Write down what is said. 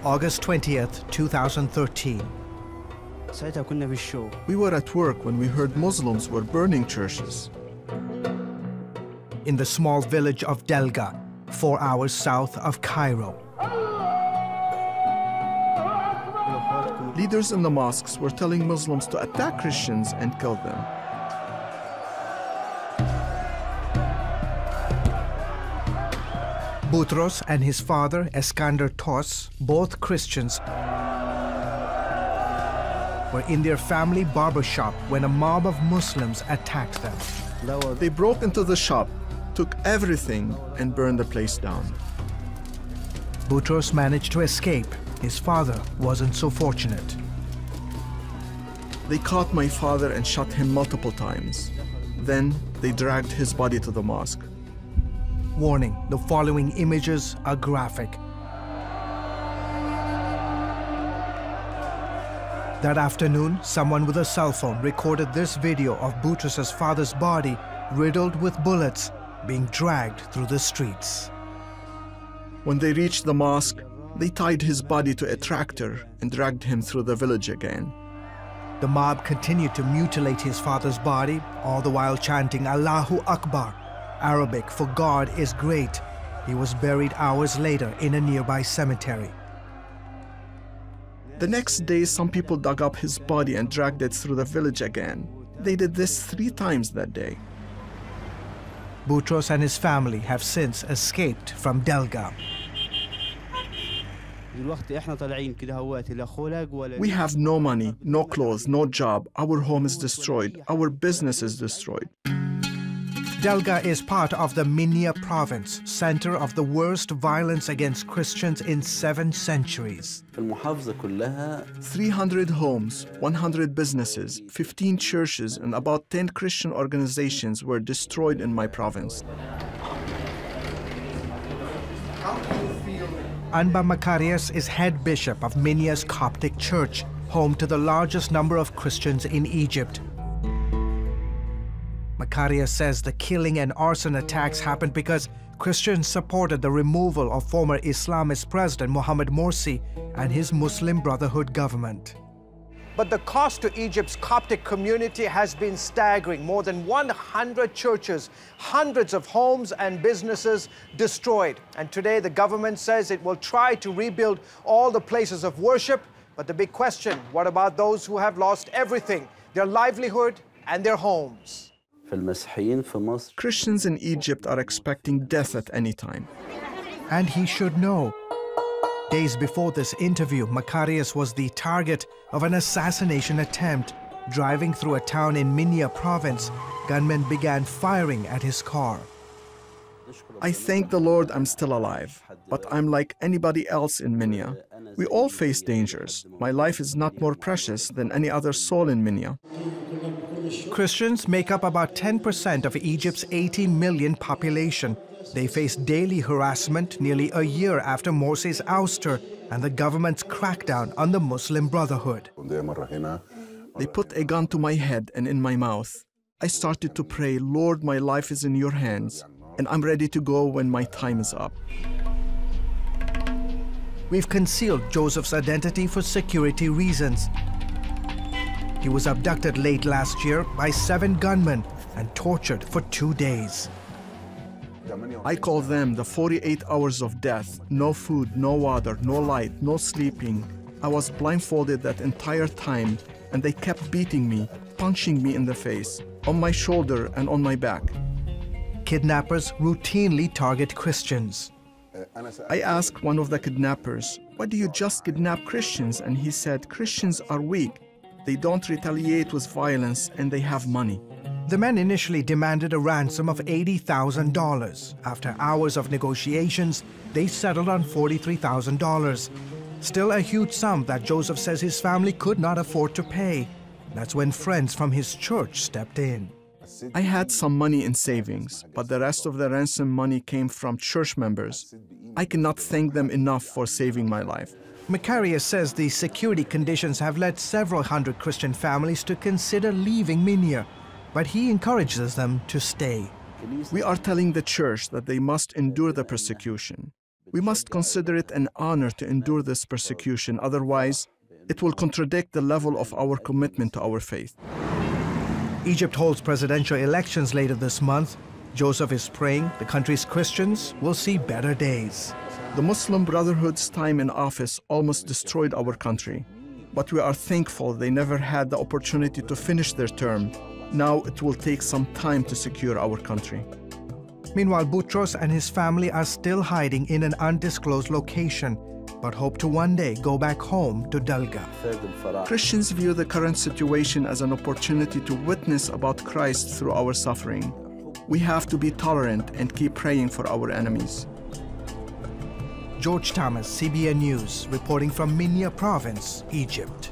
August 20th, 2013. We were at work when we heard Muslims were burning churches. In the small village of Delga, 4 hours south of Cairo. Leaders in the mosques were telling Muslims to attack Christians and kill them. Boutros and his father, Eskander Tos, both Christians, were in their family barber shop when a mob of Muslims attacked them. They broke into the shop, took everything, and burned the place down. Boutros managed to escape. His father wasn't so fortunate. They caught my father and shot him multiple times. Then they dragged his body to the mosque. Warning, the following images are graphic. That afternoon, someone with a cell phone recorded this video of Boutros' father's body riddled with bullets being dragged through the streets. When they reached the mosque, they tied his body to a tractor and dragged him through the village again. The mob continued to mutilate his father's body, all the while chanting Allahu Akbar, Arabic for God is great. He was buried hours later in a nearby cemetery. The next day, some people dug up his body and dragged it through the village again. They did this 3 times that day. Boutros and his family have since escaped from Delga. We have no money, no clothes, no job. Our home is destroyed. Our business is destroyed. Delga is part of the Minya province, center of the worst violence against Christians in 7 centuries. 300 homes, 100 businesses, 15 churches, and about 10 Christian organizations were destroyed in my province. Anba Makarios is head bishop of Minya's Coptic Church, home to the largest number of Christians in Egypt. Makarios says the killing and arson attacks happened because Christians supported the removal of former Islamist President Mohamed Morsi and his Muslim Brotherhood government. But the cost to Egypt's Coptic community has been staggering. More than 100 churches, hundreds of homes and businesses destroyed. And today the government says it will try to rebuild all the places of worship. But the big question, what about those who have lost everything, their livelihood and their homes? Christians in Egypt are expecting death at any time. And he should know. Days before this interview, Makarios was the target of an assassination attempt. Driving through a town in Minya province, gunmen began firing at his car. I thank the Lord I'm still alive, but I'm like anybody else in Minya. We all face dangers. My life is not more precious than any other soul in Minya. Christians make up about 10% of Egypt's 80 million population. They face daily harassment nearly a year after Morsi's ouster and the government's crackdown on the Muslim Brotherhood. They put a gun to my head and in my mouth. I started to pray, Lord, my life is in your hands, and I'm ready to go when my time is up. We've concealed Joseph's identity for security reasons. He was abducted late last year by 7 gunmen and tortured for 2 days. I call them the 48 hours of death. No food, no water, no light, no sleeping. I was blindfolded that entire time, and they kept beating me, punching me in the face, on my shoulder and on my back. Kidnappers routinely target Christians. I asked one of the kidnappers, why do you just kidnap Christians? And he said, Christians are weak. They don't retaliate with violence and they have money. The men initially demanded a ransom of $80,000. After hours of negotiations, they settled on $43,000. Still a huge sum that Joseph says his family could not afford to pay. That's when friends from his church stepped in. I had some money in savings, but the rest of the ransom money came from church members. I cannot thank them enough for saving my life. Makarios says the security conditions have led several hundred Christian families to consider leaving Minya, but he encourages them to stay. We are telling the church that they must endure the persecution. We must consider it an honor to endure this persecution, otherwise, it will contradict the level of our commitment to our faith. Egypt holds presidential elections later this month. Joseph is praying the country's Christians will see better days. The Muslim Brotherhood's time in office almost destroyed our country, but we are thankful they never had the opportunity to finish their term. Now it will take some time to secure our country. Meanwhile, Boutros and his family are still hiding in an undisclosed location, but hope to one day go back home to Dalga. Christians view the current situation as an opportunity to witness about Christ through our suffering. We have to be tolerant and keep praying for our enemies. George Thomas, CBN News, reporting from Minya Province, Egypt.